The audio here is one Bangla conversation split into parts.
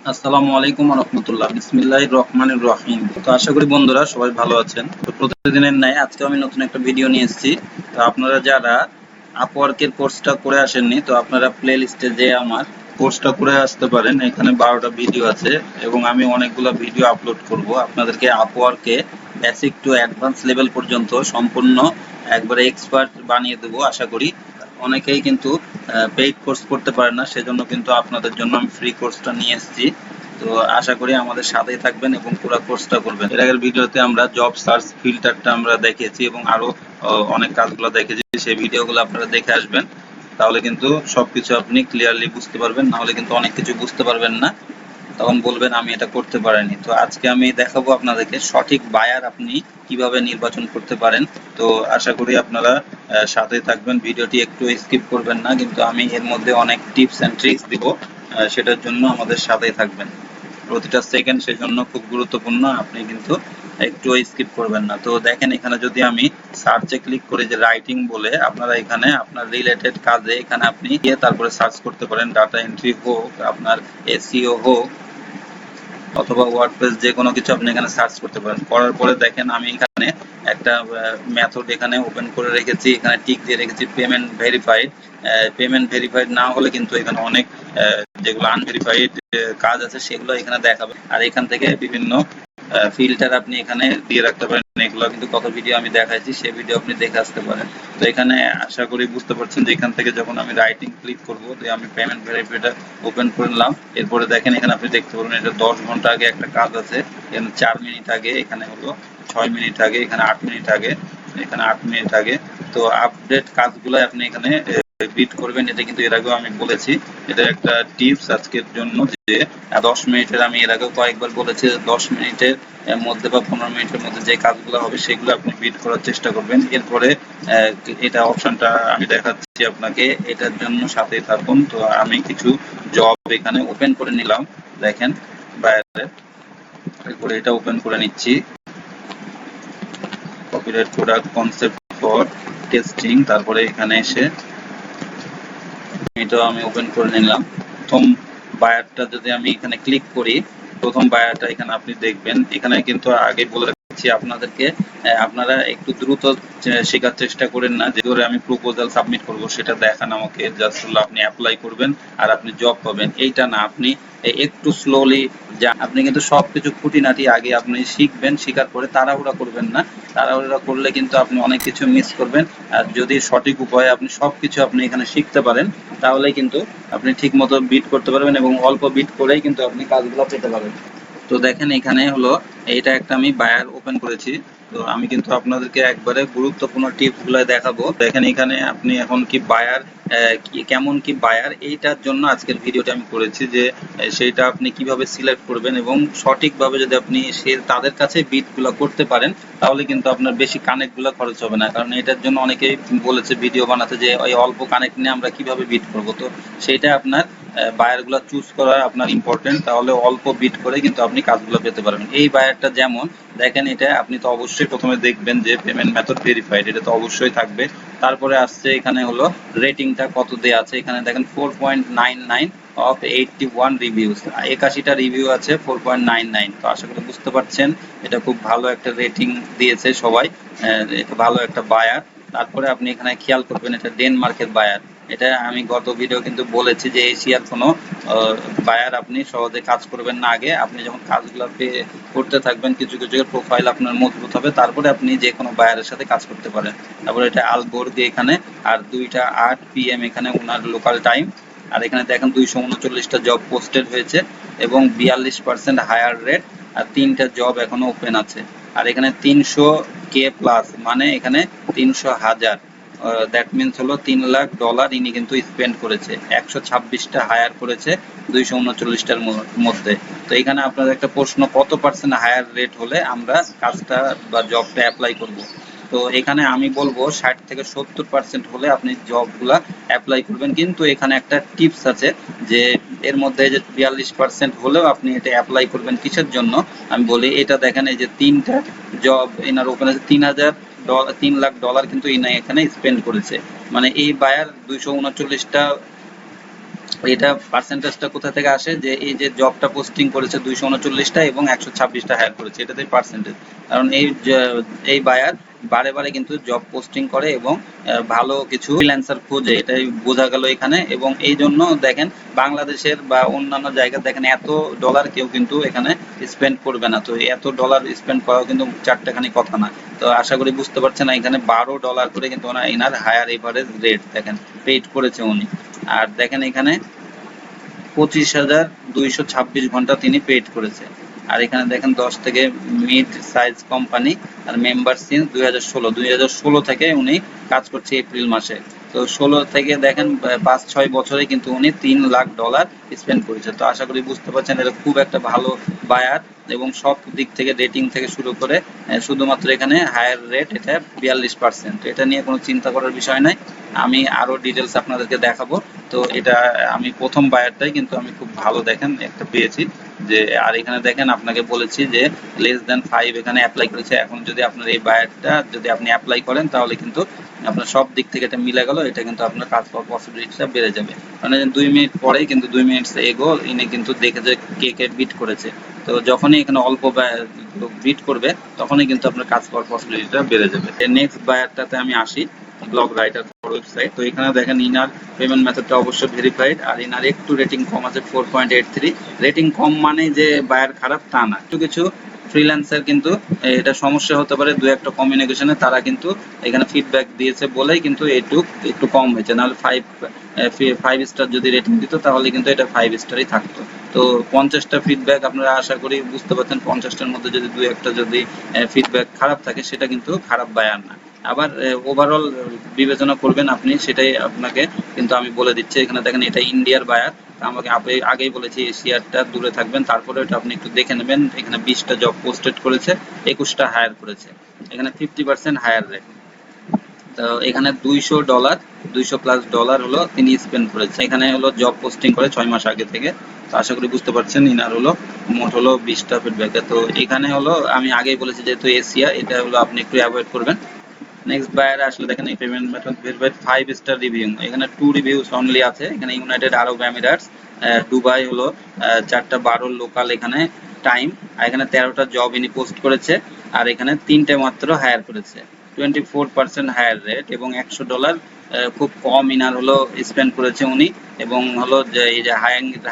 আসসালামু আলাইকুম ওয়া রাহমাতুল্লাহ। বিসমিল্লাহির রহমানির রহিম। তো আশা করি বন্ধুরা সবাই ভালো আছেন। তো প্রতিদিনের ন্যায় আজকে আমি নতুন একটা ভিডিও নিয়ে এসেছি। তো আপনারা যারা আপওয়ার্কের কোর্সটা করে আসেননি, তো আপনারা প্লে লিস্টে যেয়ে আমার কোর্সটা করে আসতে পারেন। এখানে 12টা ভিডিও আছে এবং আমি অনেকগুলো ভিডিও আপলোড করব। আপনাদেরকে আপওয়ার্কে বেসিক টু অ্যাডভান্স লেভেল পর্যন্ত সম্পূর্ণ একবারে এক্সপার্ট বানিয়ে দেবো আশা করি। অনেকেই কিন্তু পেইড কোর্স করতে পারে না, সেজন্য কিন্তু আপনাদের জন্য আমি ফ্রি কোর্সটা নিয়ে এসেছি। তো আশা করি আমাদের সাথেই থাকবেন এবং পুরো কোর্সটা করবেন। এর আগের ভিডিওতে আমরা জব সার্চ ফিল্টারটা আমরা দেখিয়েছি এবং আরো অনেক কাজগুলো দেখেছি, সেই ভিডিওগুলো আপনারা দেখে আসবেন। তাহলে কিন্তু সবকিছু আপনি ক্লিয়ারলি বুঝতে পারবেন, না হলে কিন্তু অনেক কিছু বুঝতে পারবেন না, তখন বলবেন আমি এটা করতে পারিনি। তো আজকে আমি দেখাবো আপনাদেরকে সঠিক বায়ার আপনি কিভাবে নির্বাচন করতে পারেন। তো আশা করি আপনারা সাথেই থাকবেন, ভিডিওটি একটু স্কিপ করবেন না, কিন্তু আমি এর মধ্যে অনেক টিপস এন্ড ট্রিক্স দিব, সেটার জন্য আমাদের সাথেই থাকবেন। প্রতিটা সেকেন্ড সেজন্য খুব গুরুত্বপূর্ণ, আপনি কিন্তু একটু স্কিপ করবেন না। তো দেখেন এখানে যদি আমি সার্চে ক্লিক করি যে রাইটিং বলে, আপনারা এখানে আপনার রিলেটেড কাজে এখানে আপনি গিয়ে তারপরে সার্চ করতে পারেন। ডাটা এন্ট্রি হোক, আপনার এসইও হোক, অথবা ওয়ার্ডপ্রেস, যে কোনো কিছু আপনি এখানে সার্চ করতে পারেন। করার পরে দেখেন আমি এখানে একটা মেথড এখানে ওপেন করে রেখেছি, এখানে টিক দিয়ে রেখেছি পেমেন্ট ভেরিফাইড। পেমেন্ট ভেরিফাইড না হলে কিন্তু এখানে অনেক যেগুলো আনভেরিফাইড কাজ আছে সেগুলো এখানে দেখাবে। আর এখান থেকে বিভিন্ন ফিল্টার আপনি এখানে দিয়ে রাখতে পারেন। এগুলো কিন্তু কত ভিডিও আমি দেখাইছি, সেই ভিডিও আপনি দেখে আসতে পারেন। তো এখানে আশা করি বুঝতে পারছেন যে এখান থেকে যখন আমি রাইটিং ক্লিক করব, যে আমি পেমেন্ট ভেরিফাইডটা ওপেন করলাম, এরপরে দেখেন এখানে আপনি দেখতে পারবেন এটা 10 ঘন্টা আগে একটা কাজ আছে, এখানে 4 মিনিট আগে, এখানে হলো 6 মিনিট আগে, এখানে 8 মিনিট আগে, এখানে 8 মিনিট আগে। তো আপডেট কাজগুলো আপনি এখানে বিট করবেন, এটা কিন্তু এর আগেও আমি বলেছি। এটা একটা টিপস আজকের জন্য, যে 10 মিনিটের আমি এর আগেও কয়েকবার বলেছি, 10 মিনিটের মধ্যে বা 15 মিনিটের মধ্যে যে কাজগুলো হবে সেগুলো আপনি বিট করার চেষ্টা করবেন। এরপরে এটা অপশনটা আমি দেখাচ্ছি আপনাকে, এটার জন্য সাথেই থাকুন। তো আমি কিছু জব এখানে ওপেন করে নিলাম, দেখেন বাইরে, এরপরে এটা ওপেন করে নিচ্ছি, copyright product concept for testing. তারপরে এখানে এসে এটা আমি ওপেন করে নিলাম। প্রথম বায়ারটা যদি আমি এখানে ক্লিক করি, প্রথম বায়ারটা এখানে আপনি দেখবেন, এখানে কিন্তু আগে বলে রাখছি আপনাদেরকে, আপনারা একটু দ্রুত শেখার চেষ্টা করেন না, যে ধরে আমি প্রপোজাল সাবমিট করব সেটা দেখান আমাকে, জাস্ট হলো আপনি অ্যাপ্লাই করবেন আর আপনি জব পাবেন, এইটা না। আপনি একটু স্লোলি, যা আপনি কিন্তু সবকিছু খুঁটিনাটি আগে আপনি শিখবেন, শেখার পরে তাড়াহুড়া করবেন না। তাড়াহুড়া করলে কিন্তু আপনি অনেক কিছু মিস করবেন। আর যদি সঠিক উপায়ে আপনি সবকিছু আপনি এখানে শিখতে পারেন, তাহলে কিন্তু আপনি ঠিক মতো বিট করতে পারবেন এবং অল্প বিট করেই কিন্তু আপনি কাজগুলো পেতে পারবেন। তো দেখেন এখানে হলো, এইটা একটা আমি বায়ার ওপেন করেছি। তো আমি কিন্তু আপনাদেরকে একবারে গুরুত্বপূর্ণ টিপস গুলো দেখাবো। দেখেন এখানে আপনি এখন কি বায়ার, কেমন কি বায়ার, এইটার জন্য আজকের ভিডিওটা আমি করেছি, যে সেইটা আপনি কিভাবে সিলেক্ট করবেন এবং সঠিকভাবে যদি আপনি তাদের কাছে বিট গুলো করতে পারেন, তাহলে কিন্তু আপনার বেশি কানেক্ট গুলো খরচ হবে না। কারণ এটার জন্য অনেকেই বলেছে ভিডিও বানাতে, যে ওই অল্প কানেক্ট নিয়ে আমরা কিভাবে বিট করব। তো সেইটা আপনার বায়ার গুলা চুজ করা আপনার ইম্পর্টেন্ট, তাহলে অল্প বিট করে কিন্তু আপনি কাজগুলো পেতে পারবেন। এই বায়ারটা যেমন দেখেন, এটা আপনি তো অবশ্যই প্রথমে দেখবেন যে পেমেন্ট মেথড ভেরিফাইড, এটা তো অবশ্যই থাকবে। তারপরে আসছে এখানে হলো রেটিংটা কত দেয়া আছে, এখানে দেখেন 4.99 অফ 81 রিভিউস, 81টা রিভিউ আছে, 4.99। তো আশা করি বুঝতে পারছেন এটা খুব ভালো একটা রেটিং দিয়েছে সবাই, এটা ভালো একটা বায়ার। তারপরে আপনি এখানে খেয়াল করবেন এটা ডেনমার্কের বায়ার। এটা আমি গত ভিডিও কিন্তু বলেছি যে এশিয়ার কোনো বায়ার আপনি সহজে কাজ করবেন না। আগে আপনি যখন কাজগুলো করতে থাকবেন, কিছু কিছু প্রোফাইল আপনার মজবুত হবে, তারপরে আপনি যে কোনো বায়ারের সাথে কাজ করতে পারেন। তারপরে এটা আলবোর্গে এখানে, আর 2টা 8 PM এখানে ওনার লোকাল টাইম। আর এখানে দেখেন 239টা জব পোস্টেড হয়েছে এবং 42% হায়ার রেট, আর 3টা জব এখনো ওপেন আছে। আর এখানে 300K প্লাস, মানে এখানে 300,000, দ্যাট মিনস হলো $3 লাখ ইনি কিন্তু স্পেন্ড করেছে। 126টা হায়ার করেছে 239টার মধ্যে। তো এখানে আপনাদের একটা প্রশ্ন, কত পার্সেন্ট হায়ার রেট হলে আমরা কাজটা বা জবটা অ্যাপ্লাই করব। তো এখানে আমি বলবো 60 থেকে 70% হলে আপনি জবগুলা অ্যাপ্লাই করবেন। কিন্তু এখানে একটা টিপস আছে, যে এর মধ্যে যে 42% হলেও আপনি এটা অ্যাপ্লাই করবেন কিসের জন্য আমি বলি। এটা দেখেন এই যে 3টা জব এনার ওপেন আছে, $3 লাখ কিন্তু ইনি এখানে স্পেন্ড করেছে। মানে এই বায়ার 239টা এটা পার্সেন্টেজটা কোথা থেকে আসে, যে এই যে জবটা পোস্টিং করেছে 239টা এবং 126টা হায়ার করেছে, এটাতে পার্সেন্টেজ। কারণ এই বায়ার বারে বারে কিন্তু জব পোস্টিং করে এবং ভালো কিছু ফ্রিল্যান্সার খোঁজে, এটাই বোঝা গেল এখানে। এবং এই জন্য দেখেন বাংলাদেশের বা অন্যান্য জায়গায় দেখেন এত ডলার কেউ কিন্তু এখানে স্পেন্ড করবে না। তো এত ডলার স্পেন্ড করাও কিন্তু চারটেখানি কথা না। তো আশা করি বুঝতে পারছেন, এখানে $12 করে কিন্তু এনার হায়ার এভারেজ রেট দেখেন পেইড করেছে উনি। আর দেখেন এখানে 25,226 ঘন্টা তিনি পেইড করেছে। আর এখানে দেখেন 10 থেকে মিড সাইজ কোম্পানি আর মেম্বার সিন্স 2016 থেকে উনি কাজ করছে এপ্রিল মাসে। তো 16 থেকে দেখেন 5-6 বছরে কিন্তু উনি $3 লাখ স্পেন্ড করেছে। তো আশা করি বুঝতে পারছেন এটা খুব একটা ভালো বায়ার, এবং সব দিক থেকে রেটিং থেকে শুরু করে শুধুমাত্র এখানে হায়ার রেট এটা 42%। এটা নিয়ে কোনো চিন্তা করার বিষয় নাই, আমি আরো ডিটেলস আপনাদেরকে দেখাবো। তো এটা আমি প্রথম বায়ারটাই কিন্তু আমি খুব ভালো দেখেন একটা পেয়েছি যে। আর এখানে দেখেন আপনাকে বলেছি যে less than 5 এখানে অ্যাপ্লাই করেছে। এখন যদি আপনার এই বায়ারটা যদি আপনি অ্যাপ্লাই করেন তাহলে কিন্তু আপনার সব দিক থেকে এটা মিলে গেল, এটা কিন্তু আপনার কাজ পাওয়ার পসিবিলিটিটা বেড়ে যাবে। মানে 2 মিনিট পরেই কিন্তু 2 মিনিট এগো ইনি কিন্তু দেখে যে কে কে বিট করেছে। তো যখনই এখানে অল্প বিট করবে তখনই কিন্তু আপনার কাজ পাওয়ার পসিবিলিটিটা বেড়ে যাবে। নেক্সট বায়ারটাতে আমি আসি, ব্লগ রাইটার ওয়েবসাইট। তো এখানে দেখেন ইনার পেমেন্ট মেথডটা অবশ্যই ভেরিফাইড, আর ইনার একটু রেটিং কম আছে 4.83। রেটিং কম মানে যে বায়ার খারাপ তা না, কিছু কিছু ফ্রিল্যান্সার কিন্তু এটা সমস্যা হতে পারে দু একটা কমিউনিকেশনে, তারা কিন্তু এখানে ফিডব্যাক দিয়েছে বলেই কিন্তু একটু কম হয়েছে, নাহলে 5 স্টার যদি রেটিং দিত তাহলে কিন্তু এটা 5 স্টারই থাকতো। তো 50টা ফিডব্যাক আপনারা আশা করি বুঝতে পারছেন, 50টার মধ্যে যদি দু একটা যদি ফিডব্যাক খারাপ থাকে সেটা কিন্তু খারাপ বায়ার না। আবার ওভারঅল বিবেচনা করবেন আপনি, সেটাই আপনাকে কিন্তু আমি বলে দিচ্ছি। এখানে দেখেন এটা ইন্ডিয়ার বায়ার, আমাকে আগেই বলেছি এশিয়ারটা দূরে থাকবেন, তারপরে এটা আপনি একটু দেখে নেবেন। এখানে 20টা জব পোস্টেড করেছে, 21টা হায়ার করেছে, এখানে 50% হায়ার রেট। তো এখানে $200 $200+ হলো তিনি স্পেন্ড করেছে, এখানে হলো জব পোস্টিং করে 6 মাস আগে থেকে। তো আশা করি বুঝতে পারছেন ইনার হলো মোট হলো 20টা ফিডব্যাক। তো এখানে হলো আমি আগেই বলেছি যেহেতু এশিয়া, এটা হলো আপনি একটু অ্যাভয়েড করবেন। নেক্সট বায়ার আসলে দেখেন এই payment method verified 5 star review, এখানে 2 রিভিউস অনলি আছে। এখানে ইউনাইটেড আরব এমিরেটস দুবাই হলো 4টা 12 লোকাল এখানে টাইম, আর এখানে 13টা জব ইনি পোস্ট করেছে, আর এখানে 3টে মাত্র হায়ার করেছে। 24% হায়ার রেট এবং $100 খুব কম ইনার হলো স্পেন্ড করেছে উনি। এবং হলো যে এই যে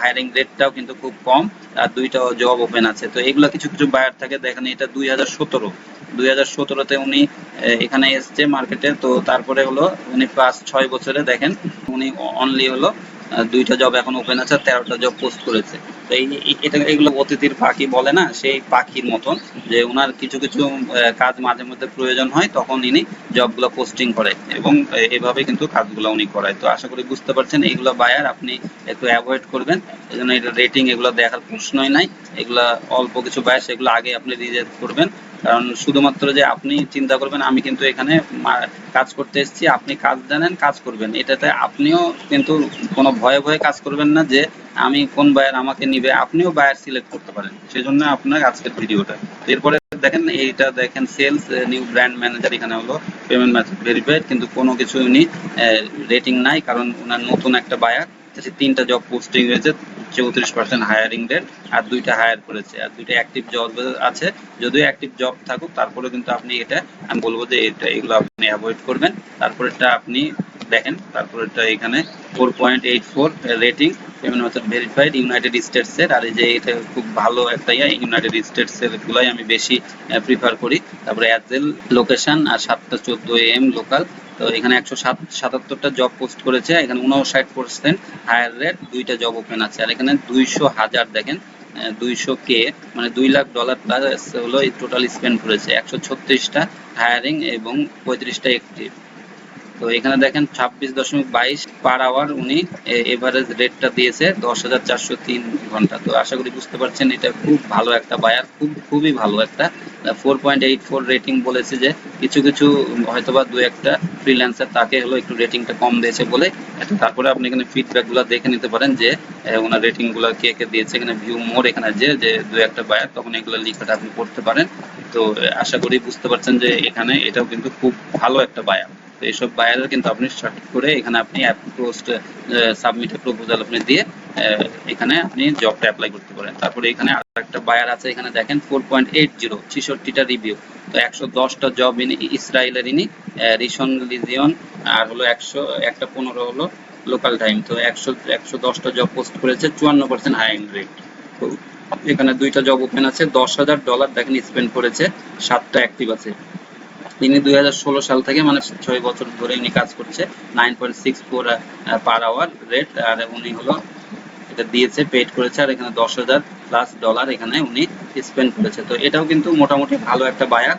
হায়ারিং রেটটাও কিন্তু খুব কম, আর 2টা জব ওপেন আছে। তো এগুলো কিছু কিছু বায়ার থাকে দেখেন, এটা 2017 উনি এখানে এসছে মার্কেটে। তো তারপরে হলো উনি 5-6 বছরে দেখেন উনি অনলি হলো 2টা জব এখন ওপেন আছে, 13টা জব পোস্ট করেছে। তো এটা এগুলো অতিথির পাখি বলে না, সেই পাখির মতন যে ওনার কিছু কিছু কাজ মাঝে মধ্যে প্রয়োজন হয় তখন ইনি জবগুলো পোস্টিং করে, এবং এভাবে কিন্তু কাজগুলো উনি করায়। তো আশা করি বুঝতে পারছেন এইগুলো বায়ার আপনি একটু অ্যাভয়েড করবেন। এই জন্য এটা রেটিং এগুলো দেখার প্রশ্নই নাই, এগুলা অল্প কিছু বায়ার সেগুলো আগে আপনি রিজেক্ট করবেন। কারণ শুধুমাত্র যে আপনি চিন্তা করবেন আমি কিন্তু এখানে কাজ করতে এসেছি, আপনি কাজ জানেন কাজ করবেন, এটাতে আপনিও কিন্তু কোনো ভয়ে ভয়ে কাজ করবেন না যে আমি কোন বায়ার আমাকে নিবে, আপনিও বায়ার সিলেক্ট করতে পারেন। সেজন্য আপনার আজকের ভিডিওটা। এরপরে দেখেন এইটা দেখেন সেলস নিউ ব্র্যান্ড ম্যানেজার, এখানে হলো পেমেন্ট মেথড ভেরিফাইড, কিন্তু কোনো কিছু উনি রেটিং নাই কারণ ওনার নতুন একটা বায়ার। 3টা জব পোস্টিং হয়েছে, 34% হায়ারিং রেট, আর 2টা হায়ার করেছে, আর 2টা অ্যাক্টিভ জব আছে। যদিও অ্যাক্টিভ জব থাকুক তারপরে কিন্তু আপনি এটা আমি বলবো যে এগুলো আপনি অ্যাভয়েড করবেন। তারপরেরটা আপনি দেখেন, তারপরেরটা এখানে 4.84 rating, payment method verified, United স্টেটসের। আর এই যে এটা খুব ভালো একটা ইউনাইটেড স্টেটসের গুলাই আমি বেশি প্রিফার করি। তারপরে অ্যাজেল লোকেশন আর 7টা 14 AM লোকাল। তো এখানে 177টা জব পোস্ট করেছে, এখানে 59% হায়ার রেট, 2টা জব ওপেন আছে। আর এখানে 200,000 দেখেন 200K মানে $2 লাখ প্লাস হলো টোটাল স্পেন্ড করেছে, 136টা হায়ারিং এবং 35টা অ্যাক্টিভ। তো এখানে দেখেন 26.22 পার আওয়ার উনি এভারেজ রেটটা দিয়েছে 10,403 ঘন্টা। তো আশা করি বুঝতে পারছেন এটা খুব ভালো একটা বায়ার, খুবই ভালো একটা। 4.84 রেটিং বলেছে যে কিছু কিছু হয়তোবা দু একটা ফ্রিল্যান্সার তাকে হলো একটু রেটিংটা কম দিয়েছে বলে। তারপরে আপনি এখানে ফিডব্যাক গুলো দেখে নিতে পারেন যে ওনার রেটিং গুলো কে কে দিয়েছে। এখানে ভিউ মোর এখানে যে দু একটা বায়ার, তখন এগুলো লিখাটা আপনি পড়তে পারেন। তো আশা করি বুঝতে পারছেন যে এখানে এটাও কিন্তু খুব ভালো একটা বায়ার। তো এইসব বায়ার কিন্তু আপনি সঠিক করে এখানে আপনি পোস্ট সাবমিট প্রপোজাল আপনি দিয়ে এখানে আপনি জবটা অ্যাপ্লাই করতে পারেন। তারপরে এখানে আরেকটা বায়ার আছে, এখানে দেখেন 4.80 66টা রিভিউ। তো 110টা জব ইন ইসরায়েলের ইনি রিশন লিজিয়ন, আর হলো 115 হলো লোকাল টাইম। তো 110টা জব পোস্ট করেছে, 54% হায়ারিং রেট। তো এখানে 2টা জব ওপেন আছে, $10,000 দেখেন স্পেন্ড করেছে, 7টা অ্যাক্টিভ আছে। তিনি 2016 সাল থেকে মানে 6 বছর ধরে উনি কাজ করছে, 9.64 পার আওয়ার রেট। আর উনি হলো এটা দিয়েছে, পেড করেছে, আর এখানে $10,000+ এখানে উনি স্পেন্ড করেছে। তো এটাও কিন্তু মোটামুটি ভালো একটা বায়ার।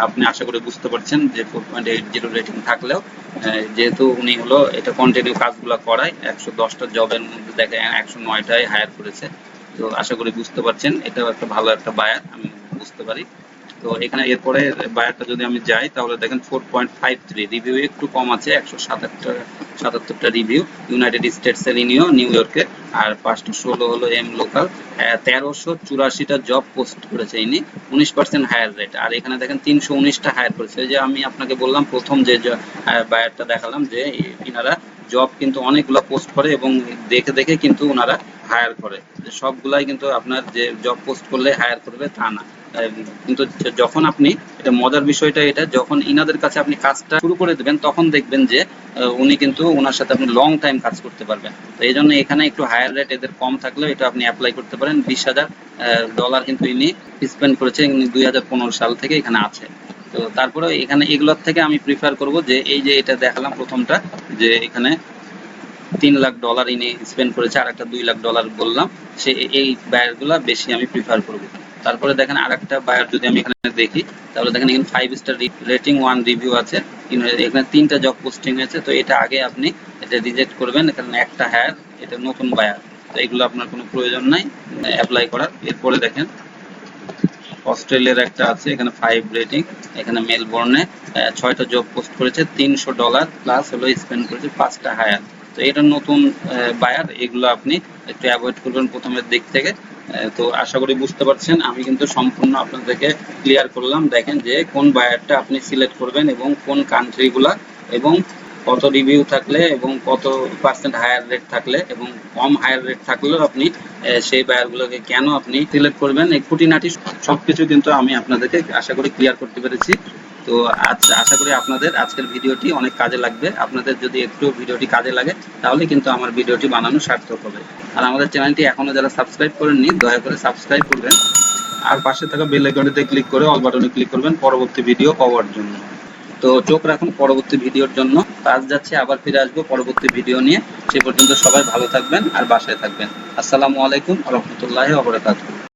আপনি আশা করি বুঝতে পারছেন যে 4.80 রেটিং থাকলেও যেহেতু উনি হলো এটা কন্টিনিউ কাজগুলো করায়, 110টা জবের মধ্যে দেখে 109টায় হায়ার করেছে। তো আশা করি বুঝতে পারছেন এটাও একটা ভালো একটা বায়ার, আমি বুঝতে পারি। তো এখানে এরপরে বায়ারটা যদি আমি যাই তাহলে দেখেন 4.53 রিভিউ একটু কম আছে, 177টা রিভিউ, ইউনাইটেড স্টেটস এর ইনিও নিউ ইয়র্কের, আর 516 হলো এম লোকাল। 1384টা জব পোস্ট করেছে ইনি, 19% হায়ার রেট। আর এখানে দেখেন 319টা হায়ার করেছে। যে আমি আপনাকে বললাম প্রথম যে বায়ারটা দেখালাম যে ইনারা জব কিন্তু অনেকগুলো পোস্ট করে এবং দেখে দেখে কিন্তু ওনারা হায়ার করে, সবগুলাই কিন্তু আপনার যে জব পোস্ট করলে হায়ার করবে তা না। কিন্তু যখন আপনি, এটা মজার বিষয়টা এটা, যখন ইনাদের কাছে আপনি কাজটা শুরু করে দেবেন তখন দেখবেন যে উনি কিন্তু ওনার সাথে আপনি লং টাইম কাজ করতে পারবেন। তো এই জন্য এখানে একটু হায়ার রেট এদের কম থাকলেও এটা আপনি অ্যাপ্লাই করতে পারেন। $20,000 কিন্তু ইনি স্পেন্ড করেছে, 2015 সাল থেকে এখানে আছে। তো তারপরে এখানে এগুলোর থেকে আমি প্রিফার করব যে এই যে এটা দেখালাম প্রথমটা, যে এখানে $3 লাখ ইনি স্পেন্ড করেছে, আর একটা $2 লাখ বললাম, সে এই বায়ারগুলা বেশি আমি প্রিফার করব। তারপরে দেখেন আরেকটা বায়ার যদি আমি এখানে দেখি তাহলে দেখেন এখানে 5 স্টার রেটিং, 1 রিভিউ আছে, এখানে 3টা জব পোস্টিং হয়েছে। তো এটা আগে আপনি এটা রিজেক্ট করবেন, এখানে একটা হায়ার, এটা নতুন বায়ার, তো এগুলো আপনার কোনো প্রয়োজন নাই অ্যাপ্লাই করার। এরপরে দেখেন অস্ট্রেলিয়ার একটা আছে, এখানে 5 রেটিং, এখানে মেলবোর্নে 6টা জব পোস্ট করেছে, $300 প্লাস হলো স্পেন্ড করেছে, 5টা হায়ার। তো এটা নতুন বায়ার, এগুলো আপনি একটু অ্যাভয়েড করবেন প্রথমের দিক থেকে। তো আশা করি বুঝতে পারছেন, আমি কিন্তু সম্পূর্ণ আপনাদেরকে ক্লিয়ার করলাম। দেখেন যে কোন বায়ারটা আপনি সিলেক্ট করবেন এবং কোন কান্ট্রিগুলা, এবং কত রিভিউ থাকলে এবং কত পার্সেন্ট হায়ার রেট থাকলে এবং কম হায়ার রেট থাকলেও আপনি সেই বায়ারগুলোকে কেন আপনি সিলেক্ট করবেন, এই খুঁটিনাটি সবকিছু কিন্তু আমি আপনাদেরকে আশা করি ক্লিয়ার করতে পেরেছি। তো আশা করি আপনাদের আজকের ভিডিওটি অনেক কাজে লাগবে। আপনাদের যদি একটু ভিডিওটি কাজে লাগে তাহলে কিন্তু আমার ভিডিওটি বানানো সার্থক হবে। আর আমাদের চ্যানেলটি এখনো যারা সাবস্ক্রাইব করেননি দয়া করে সাবস্ক্রাইব করবেন, আর পাশে থাকা বেল আইকনটিতে ক্লিক করে অল বাটনে ক্লিক করবেন পরবর্তী ভিডিও পাওয়ার জন্য। তো চোখ রাখুন পরবর্তী ভিডিওর জন্য। কাজ যাচ্ছে, আবার ফিরে আসবো পরবর্তী ভিডিও নিয়ে। সে পর্যন্ত সবাই ভালো থাকবেন আর বাসায় থাকবেন। আসসালামু আলাইকুম ওয়া রাহমাতুল্লাহি ওয়া বারাকাতুহু।